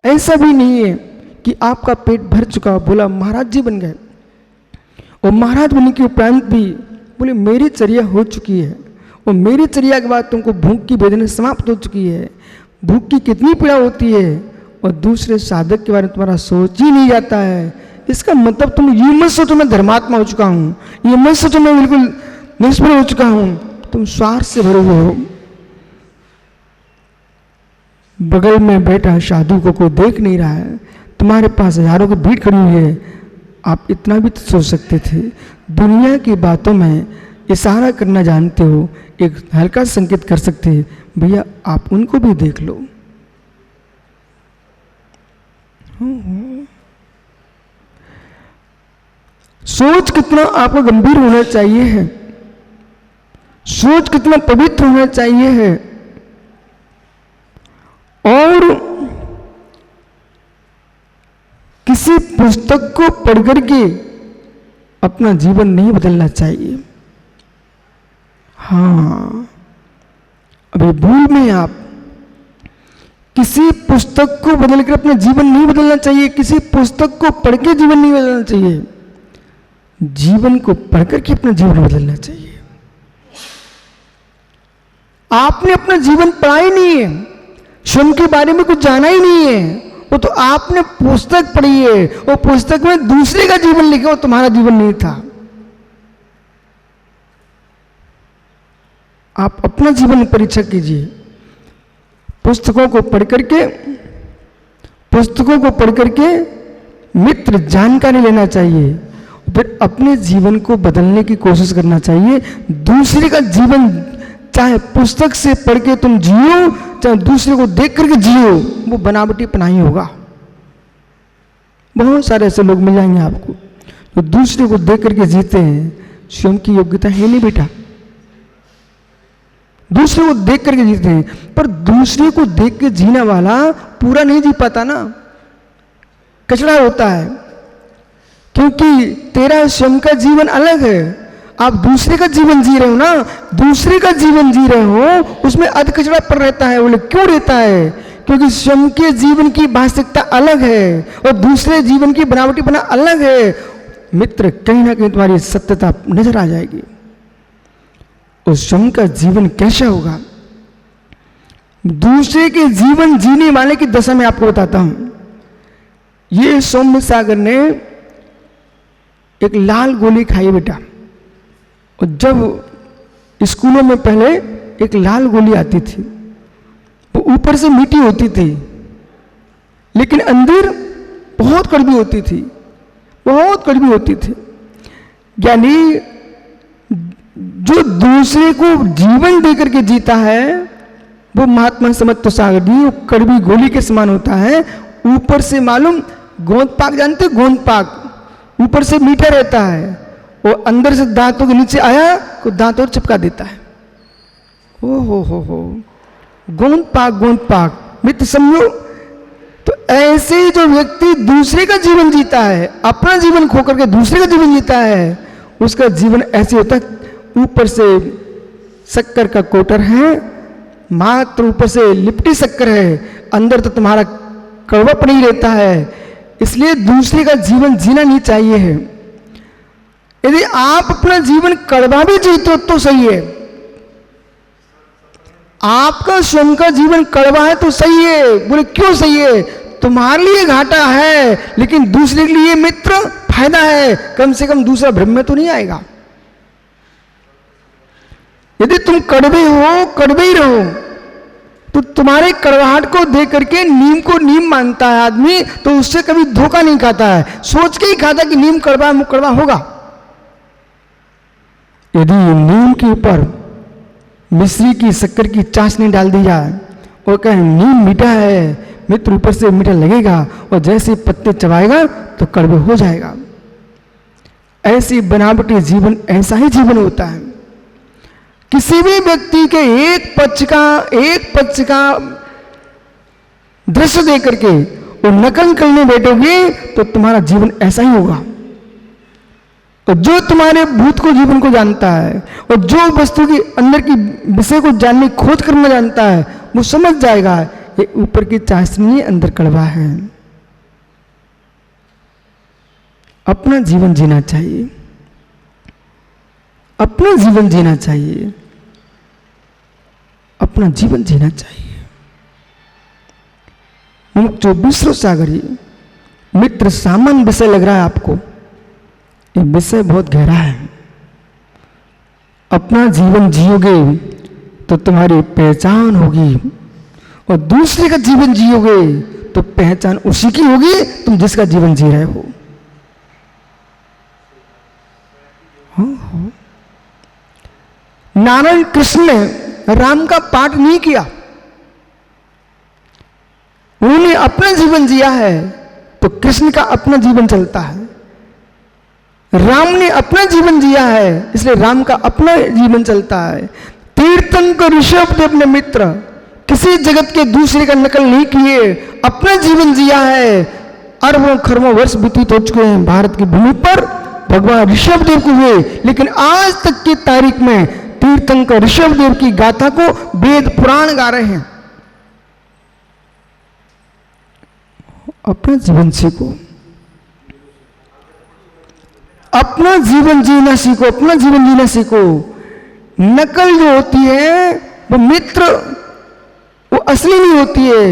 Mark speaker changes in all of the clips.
Speaker 1: ऐसा भी नहीं है कि आपका पेट भर चुका, बोला महाराज जी बन गए, और महाराज बनने के उपरांत भी बोले मेरी चर्या हो चुकी है, और मेरी चर्या के बाद तुमको भूख की वेदना समाप्त हो चुकी है। भूख की कितनी पीड़ा होती है, और दूसरे साधक के बारे में तुम्हारा सोच ही नहीं जाता है। इसका मतलब तुम ये मत सोचो मैं धर्मात्मा हो चुका हूँ, ये मत सोचो मैं बिल्कुल निष्फल हो चुका हूँ। तुम स्वार्थ से भरे हुए हो। बगल में बैठा साधु को कोई देख नहीं रहा है, तुम्हारे पास हजारों की भीड़ खड़ी हुई है, आप इतना भी तो सोच सकते थे। दुनिया की बातों में इशारा करना जानते हो, एक हल्का संकेत कर सकते हैं, भैया आप उनको भी देख लो। सोच कितना आपको गंभीर होना चाहिए है, सोच कितना पवित्र होना चाहिए है, और किसी पुस्तक को पढ़कर के अपना जीवन नहीं बदलना चाहिए। हाँ, अभी भूल में आप किसी पुस्तक को बदलकर अपना जीवन नहीं बदलना चाहिए, किसी पुस्तक को पढ़ के जीवन नहीं बदलना चाहिए, जीवन को पढ़कर के अपना जीवन बदलना चाहिए। आपने अपना जीवन पढ़ा ही नहीं है, स्वयं के बारे में कुछ जाना ही नहीं है, वो तो आपने पुस्तक पढ़ी है, वो पुस्तक में दूसरे का जीवन लिखा, वो तुम्हारा जीवन नहीं था। आप अपना जीवन परीक्षा कीजिए। पुस्तकों को पढ़ करके मित्र जानकारी लेना चाहिए, फिर अपने जीवन को बदलने की कोशिश करना चाहिए। दूसरे का जीवन चाहे पुस्तक से पढ़ के तुम जियो, चाहे दूसरे को देख करके जियो, वो बनावटी पनाही होगा। बहुत सारे ऐसे लोग मिल जाएंगे आपको जो दूसरे को देख करके जीते हैं, स्वयं की योग्यता है नहीं बेटा। दूसरे को देख करके जीते हैं, पर दूसरे को देख के जीने वाला पूरा नहीं जी पाता ना, कचड़ा होता है, क्योंकि तेरा स्वयं का जीवन अलग है। आप दूसरे का जीवन जी रहे हो ना, दूसरे का जीवन जी रहे हो, उसमें अध कचड़ा पर रहता है। बोले क्यों रहता है? क्योंकि स्वयं के जीवन की वास्तविकता अलग है और दूसरे जीवन की बनावटीपना अलग है। मित्र, कहीं ना कहीं तुम्हारी सत्यता नजर आ जाएगी। उस स्वयं का जीवन कैसा होगा, दूसरे के जीवन जीने वाले की दशा में आपको बताता हूं। ये सौम्य सागर ने एक लाल गोली खाई बेटा, और जब स्कूलों में पहले एक लाल गोली आती थी, वो ऊपर से मीठी होती थी लेकिन अंदर बहुत कड़वी होती थी, बहुत कड़वी होती थी। यानी जो दूसरे को जीवन देकर के जीता है वो महात्मा समत्व सागर जी, वो कड़वी गोली के समान होता है। ऊपर से मालूम गोंद पाक, जानते हो गोंद पाक, ऊपर से मीठा रहता है, वो अंदर से दांतों के नीचे आया तो दांत और चिपका देता है। ओ हो गोंद पाक मित्र समझो। तो ऐसे ही जो व्यक्ति दूसरे का जीवन जीता है, अपना जीवन खो करके दूसरे का जीवन जीता है, उसका जीवन ऐसे होता है, ऊपर से शक्कर का कोटर है, मात्र ऊपर से लिपटी शक्कर है, अंदर तो तुम्हारा कड़वापन ही रहता है। इसलिए दूसरे का जीवन जीना नहीं चाहिए है। यदि आप अपना जीवन कड़वा भी जीते हो तो सही है, आपका स्वयं का जीवन कड़वा है तो सही है। बोले क्यों सही है? तुम्हारे लिए घाटा है लेकिन दूसरे के लिए मित्र फायदा है। कम से कम दूसरा भ्रम में तो नहीं आएगा। यदि तुम कड़वे हो, कड़वे ही रहो, तो तुम्हारे कड़वाहट को देख करके नीम को नीम मानता है आदमी, तो उससे कभी धोखा नहीं खाता है, सोच के ही खाता कि नीम कड़वा है, मुँह कड़वा होगा। यदि नीम के ऊपर मिश्री की शक्कर की चाशनी डाल दी जाए और कहें नीम मीठा है, मित्र ऊपर से मीठा लगेगा और जैसे पत्ते चबाएगा तो कड़वे हो जाएगा। ऐसी बनावटी जीवन, ऐसा ही जीवन होता है। किसी भी व्यक्ति के एक पक्ष का दृश्य देख करके और नकल करने बैठोगे तो तुम्हारा जीवन ऐसा ही होगा। तो जो तुम्हारे भूत को, जीवन को जानता है और जो वस्तु की अंदर की विषय को जानने की खोज करना जानता है, वो समझ जाएगा ये ऊपर की चाशनी अंदर कड़वा है। अपना जीवन जीना चाहिए, अपना जीवन जीना चाहिए, अपना जीवन जीना चाहिए। जो विश्व सागरी मित्र सामान्य विषय लग रहा है आपको, ये विषय बहुत गहरा है। अपना जीवन जियोगे तो तुम्हारी पहचान होगी, और दूसरे का जीवन जियोगे तो पहचान उसी की होगी तुम जिसका जीवन जी रहे हो। नारायण कृष्ण ने राम का पाठ नहीं किया, उन्होंने अपना जीवन जिया है तो कृष्ण का अपना जीवन चलता है। राम ने अपना जीवन जिया है इसलिए राम का अपना जीवन चलता है। तीर्थंकर ऋषभदेव ने मित्र किसी जगत के दूसरे का नकल नहीं किए, अपना जीवन जिया है। अरबों खरबों वर्ष व्यतीत हो चुके हैं भारत की भूमि पर भगवान ऋषभदेव को हुए, लेकिन आज तक की तारीख में तीर्थंकर ऋषभदेव की गाथा को वेद पुराण गा रहे हैं। अपना जीवन सीखो, अपना जीवन जीना सीखो, अपना जीवन जीना सीखो। नकल जो होती है वो मित्र, वो असली नहीं होती है।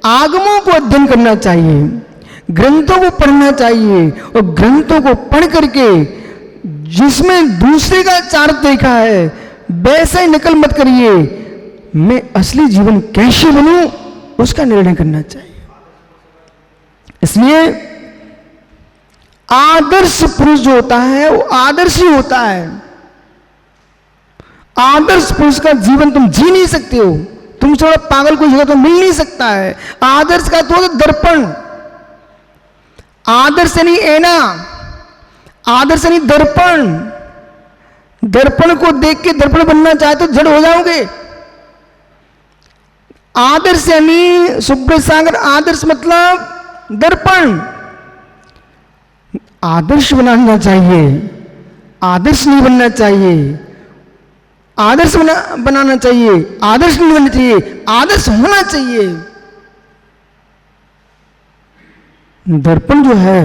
Speaker 1: आगमों को अध्ययन करना चाहिए, ग्रंथों को पढ़ना चाहिए, और ग्रंथों को पढ़ करके जिसमें दूसरे का चार देखा है वैसा ही नकल मत करिए। मैं असली जीवन कैसे बनूं उसका निर्णय करना चाहिए। इसलिए आदर्श पुरुष जो होता है वो आदर्श ही होता है। आदर्श पुरुष का जीवन तुम जी नहीं सकते हो, तुम थोड़ा पागल कोई जगह तो मिल नहीं सकता है। आदर्श का तो दर्पण, आदर्श नहीं ऐना, आदर्श नहीं दर्पण। दर्पण को देख के दर्पण बनना चाहे तो जड़ हो जाओगे। आदर्श यानी सुब्रत सागर, आदर्श मतलब दर्पण। आदर्श बनाना चाहिए, आदर्श नहीं बनना चाहिए। आदर्श बनाना चाहिए, आदर्श नहीं बनना चाहिए, आदर्श होना चाहिए। दर्पण जो है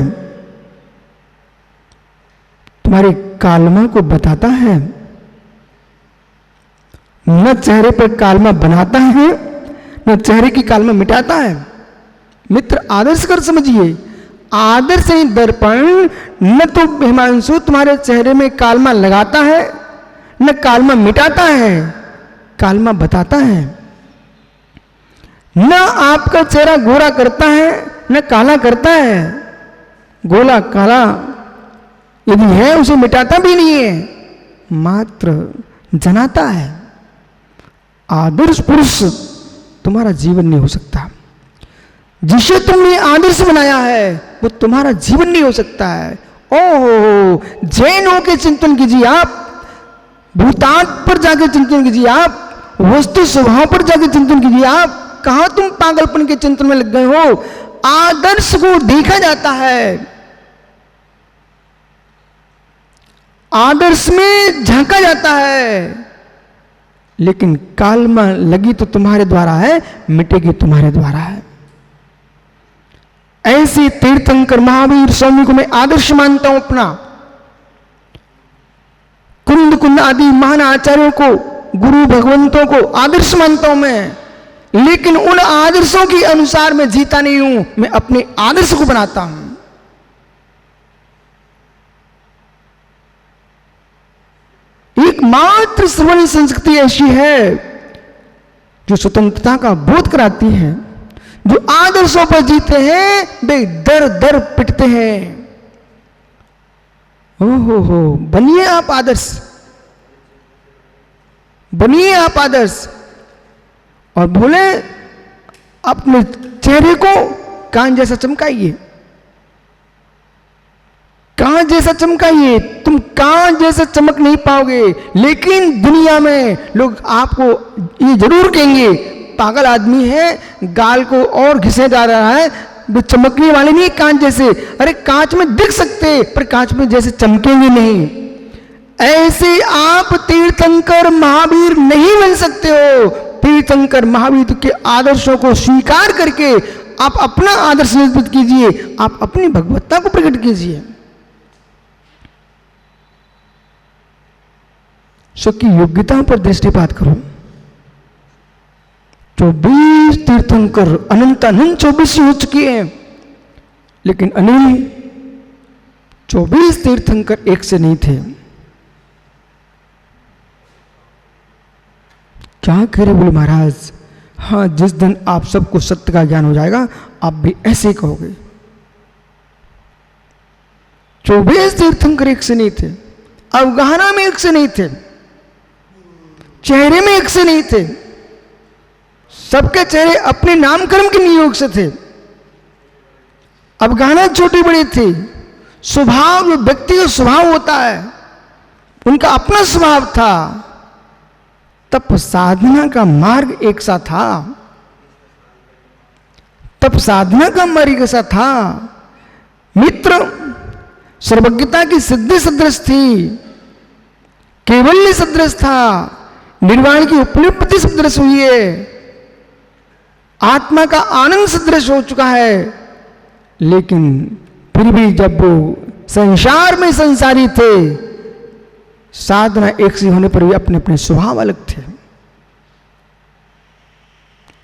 Speaker 1: तुम्हारे कालमा को बताता है, न चेहरे पर कालमा बनाता है न चेहरे की कालमा मिटाता है। मित्र आदर्श कर समझिए, आदर्श नहीं दर्पण। न तो हिमांशु तुम्हारे चेहरे में कालमा लगाता है न कालमा मिटाता है, कालमा बताता है। न आपका चेहरा गोरा करता है न काला करता है। गोला काला यदि है उसे मिटाता भी नहीं है, मात्र जनाता है। आदर्श पुरुष तुम्हारा जीवन नहीं हो सकता। जिसे तुमने आदर्श बनाया है वो तुम्हारा जीवन नहीं हो सकता है। ओहो, जैनों के चिंतन कीजिए आप, भूतात्म पर जाके चिंतन कीजिए आप, वस्तु स्वभाव पर जाके चिंतन कीजिए आप। कहां तुम पागलपन के चिंतन में लग गए हो? आदर्श को देखा जाता है, आदर्श में झांका जाता है, लेकिन कालमा लगी तो तुम्हारे द्वारा है, मिटेगी तुम्हारे द्वारा है। ऐसे तीर्थंकर महावीर स्वामी को मैं आदर्श मानता हूं अपना। कुंद कुंद आदि महान आचार्यों को, गुरु भगवंतों को आदर्श मानता हूं मैं, लेकिन उन आदर्शों के अनुसार मैं जीता नहीं हूं, मैं अपने आदर्श को बनाता हूं। एकमात्र श्रवण संस्कृति ऐसी है जो स्वतंत्रता का बोध कराती है। जो आदर्शों पर जीते हैं वे दर दर पिटते हैं। हो बनिए आप आदर्श, बनिए आप आदर्श। और बोले अपने चेहरे को कान जैसा चमकाइए, कांच जैसा चमकाइए। तुम कांच जैसा चमक नहीं पाओगे, लेकिन दुनिया में लोग आपको ये जरूर कहेंगे पागल आदमी है, गाल को और घिसे जा रहा है, वो चमकने वाले नहीं कांच जैसे। अरे कांच में दिख सकते पर कांच में जैसे चमकेंगे नहीं। ऐसे आप तीर्थंकर महावीर नहीं बन सकते हो। तीर्थंकर महावीर के आदर्शों को स्वीकार करके आप अपना आदर्श निरूपित कीजिए, आप अपनी भगवत्ता को प्रकट कीजिए। सबकी योग्यताओं पर दृष्टिपात करो। 24 तीर्थंकर अनंतानंद 24 हो चुके हैं, लेकिन अनिल 24 तीर्थंकर एक से नहीं थे। क्या कह रहे बोले महाराज, हाँ जिस दिन आप सबको सत्य का ज्ञान हो जाएगा आप भी ऐसे ही कहोगे। 24 तीर्थंकर एक से नहीं थे, अवगाहना में एक से नहीं थे, चेहरे में एक से नहीं थे, सबके चेहरे अपने नामकर्म के नियोग से थे। अवगाहना छोटी बड़ी थी, स्वभाव जो व्यक्ति का स्वभाव होता है उनका अपना स्वभाव था। तप साधना का मार्ग एक सा था, तप साधना का मार्ग एक सा था। मित्र सर्वज्ञता की सिद्धि सदृश थी, केवल्य सदृश था, निर्वाण की उपलब्धि सदृश हुई है, आत्मा का आनंद सदृश हो चुका है। लेकिन फिर भी जब वो संसार में संसारी थे, साधना एक सी होने पर भी अपने अपने स्वभाव अलग थे।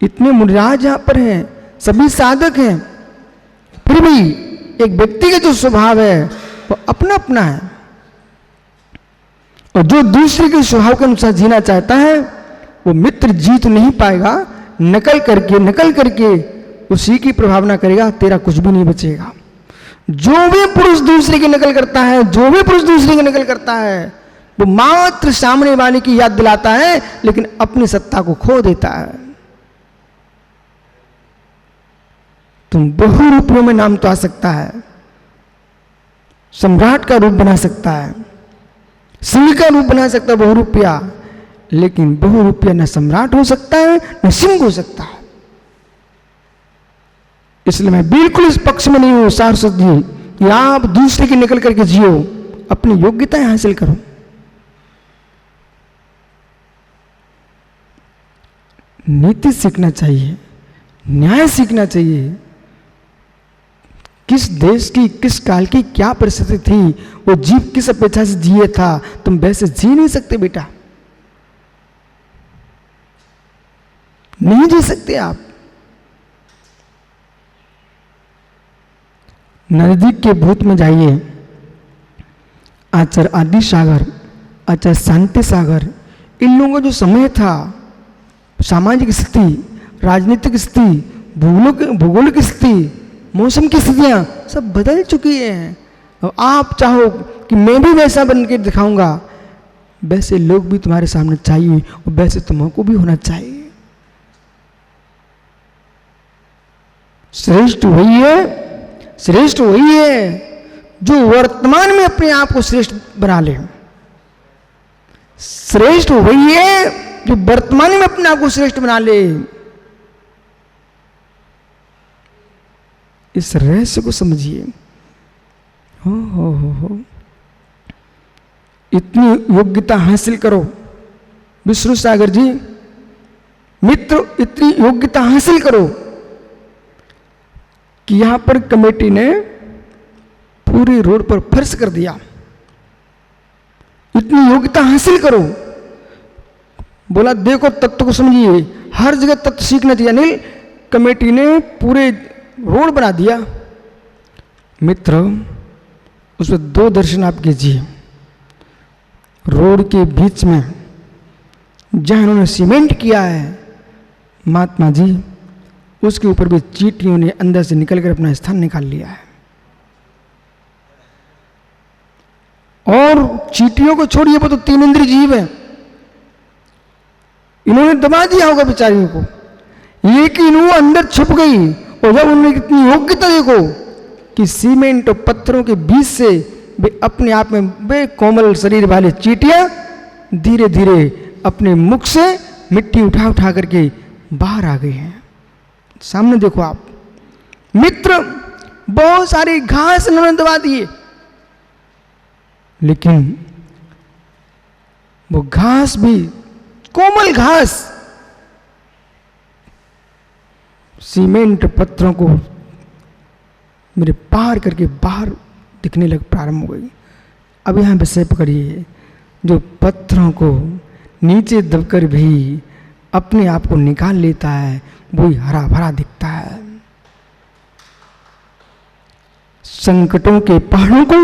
Speaker 1: इतने मुनिराज यहां पर हैं, सभी साधक हैं, फिर भी एक व्यक्ति का जो स्वभाव है वो अपना अपना है। और जो दूसरे के स्वभाव के अनुसार जीना चाहता है वो मित्र जीत नहीं पाएगा। नकल करके उसी की प्रभावना करेगा, तेरा कुछ भी नहीं बचेगा। जो भी पुरुष दूसरे की नकल करता है, जो भी पुरुष दूसरे की नकल करता है, वो मात्र सामने वाले की याद दिलाता है, लेकिन अपनी सत्ता को खो देता है। तुम बहु रूपों में नाम तो आ सकता है, सम्राट का रूप बना सकता है, सिंह का रूप बना सकता है बहुरूपिया, लेकिन बहुरूपिया न सम्राट हो सकता है न सिंह हो सकता है। इसलिए मैं बिल्कुल इस पक्ष में नहीं हूं सारस्वत जी कि आप दूसरे की नकल करके जियो, अपनी योग्यताएं हासिल करो। नीति सीखना चाहिए, न्याय सीखना चाहिए। किस देश की किस काल की क्या परिस्थिति थी, वो जीव किस अपेक्षा से जिए था, तुम वैसे जी नहीं सकते बेटा, नहीं जी सकते आप। नजदीक के भूत में जाइए, आचार्य आदि सागर, आचार्य शांति सागर, इन लोगों का जो समय था, सामाजिक स्थिति, राजनीतिक स्थिति, भूगोलिक स्थिति, मौसम की स्थितियां सब बदल चुकी हैं। और आप चाहो कि मैं भी वैसा बन के दिखाऊंगा, वैसे लोग भी तुम्हारे सामने चाहिए और वैसे तुमको भी होना चाहिए। श्रेष्ठ वही है जो वर्तमान में अपने आप को श्रेष्ठ बना ले। श्रेष्ठ वही है जो वर्तमान में अपने आप को श्रेष्ठ बना ले। इस रहस्य को समझिए। हो इतनी योग्यता हासिल करो विष्णु सागर जी, मित्र, इतनी योग्यता हासिल करो कि यहां पर कमेटी ने पूरी रोड पर फर्श कर दिया। इतनी योग्यता हासिल करो। बोला देखो तत्व को समझिए, हर जगह तत्व सीखना चाहिए। अनिल, कमेटी ने पूरे रोड बना दिया। मित्र, उसमें 2 दर्शन आप कीजिए। रोड के बीच में जहां उन्होंने सीमेंट किया है महात्मा जी, उसके ऊपर भी चींटियों ने अंदर से निकलकर अपना स्थान निकाल लिया है। और चींटियों को छोड़िए, वो तो 3 इंद्रिय जीव है, इन्होंने दबा दिया होगा बेचारियों को, लेकिन वो अंदर छुप गई। और जब उन्होंने इतनी योग्यता देखो कि सीमेंट और पत्थरों के बीच से वे अपने आप में वे कोमल शरीर वाले चींटियां धीरे धीरे अपने मुख से मिट्टी उठा उठा करके बाहर आ गई हैं। सामने देखो आप मित्र, बहुत सारी घास इन्होंने दबा दिए, लेकिन वो घास भी कोमल घास सीमेंट पत्थरों को मेरे पार करके बाहर दिखने लग प्रारंभ हो गई। अब यहाँ विषय पकड़िए, जो पत्थरों को नीचे दबकर भी अपने आप को निकाल लेता है वही हरा भरा दिखता है। संकटों के पहाड़ों को,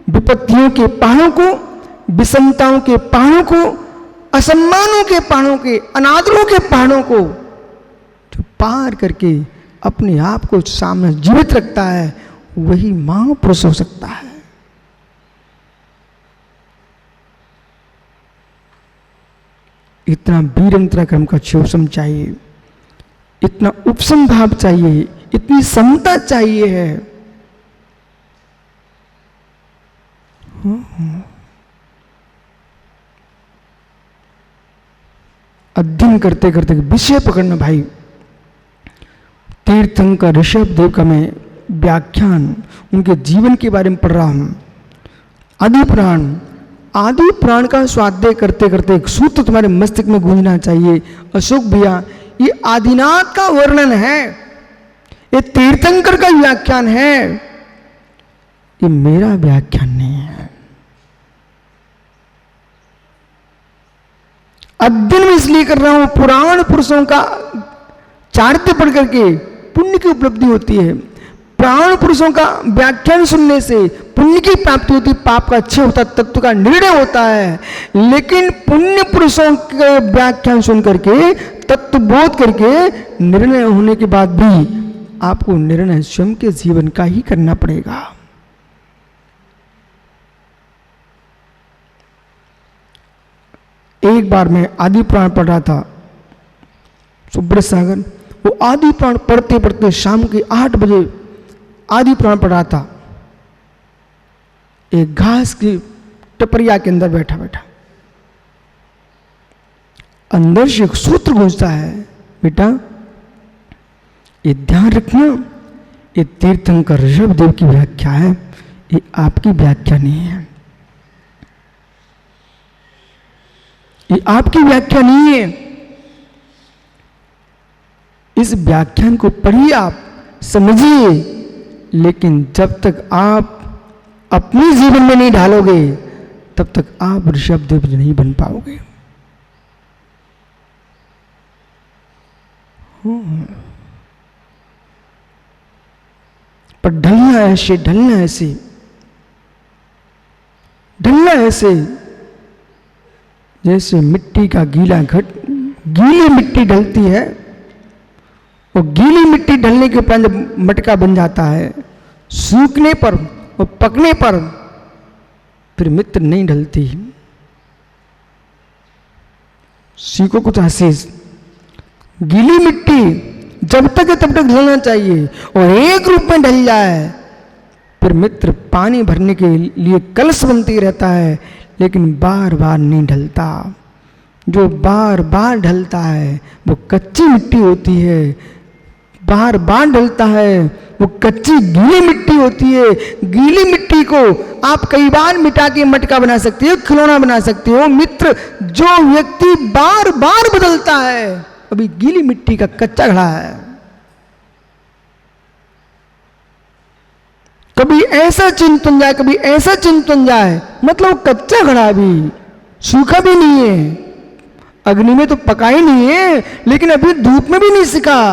Speaker 1: विपत्तियों के पहाड़ों को, विषमताओं के पहाड़ों को, असम्मानों के पहाड़ों के, अनादरों के पहाड़ों को जो पार करके अपने आप को सामने जीवित रखता है वही महापुरुष हो सकता है। इतना वीरंतरा क्रम का क्षोभम चाहिए, इतना उपशम भाव चाहिए, इतनी समता चाहिए है। अध्ययन करते करते विषय पकड़ना भाई। तीर्थंकर ऋषभ देव का मैं व्याख्यान उनके जीवन के बारे में पढ़ रहा हूं। आदि प्राण का स्वाध्याय करते करते एक सूत्र तुम्हारे मस्तिष्क में गूंजना चाहिए। अशोक भैया, ये आदिनाथ का वर्णन है, ये तीर्थंकर का व्याख्यान है, ये मेरा व्याख्यान नहीं है। अध्ययन में इसलिए कर रहा हूं, पुराण पुरुषों का चारित्र्य पढ़ करके पुण्य की उपलब्धि होती है। पुराण पुरुषों का व्याख्यान सुनने से पुण्य की प्राप्ति होती, पाप का क्षय होता, तत्व का निर्णय होता है। लेकिन पुण्य पुरुषों के व्याख्यान सुन करके, तत्व बोध करके निर्णय होने के बाद भी आपको निर्णय स्वयं के जीवन का ही करना पड़ेगा। एक बार मैं आदि प्राण पढ़ रहा था सुब्रत सागर, वो आदि प्राण पढ़ते पढ़ते शाम के 8 बजे आदि प्राण पढ़ रहा था। एक घास की टपरिया के अंदर बैठा बैठा अंदर से एक सूत्र गूंजता है, बेटा ये ध्यान रखना, ये तीर्थंकर ऋषभ देव की व्याख्या है, ये आपकी व्याख्या नहीं है, ये आपकी व्याख्या नहीं है। इस व्याख्यान को पढ़िए, आप समझिए, लेकिन जब तक आप अपने जीवन में नहीं ढालोगे तब तक आप ऋषभ देव नहीं बन पाओगे। पर ढलना ऐसे, ढलना ऐसे, ढलना ऐसे जैसे मिट्टी का गीला घट, गीली मिट्टी ढलती है, और गीली मिट्टी ढलने के उपरांत जब मटका बन जाता है, सूखने पर और पकने पर फिर मित्र नहीं ढलती। सीखो कुछ आशीष, गीली मिट्टी जब तक है तब तक ढलना चाहिए, और एक रूप में ढल जाए फिर मित्र पानी भरने के लिए कलश बनती रहता है, लेकिन बार बार नहीं ढलता। जो बार बार ढलता है वो कच्ची मिट्टी होती है, बार बार ढलता है वो कच्ची गीली मिट्टी होती है। गीली मिट्टी को आप कई बार मिटा के मटका बना सकते हो, खिलौना बना सकते हो। मित्र, जो व्यक्ति बार बार बदलता है अभी गीली मिट्टी का कच्चा घड़ा है। कभी ऐसा चिंतन जाए, कभी ऐसा चिंतन जाए, मतलब कच्चा घड़ा भी, सूखा भी नहीं है, अग्नि में तो पका ही नहीं है, लेकिन अभी धूप में भी नहीं सिका।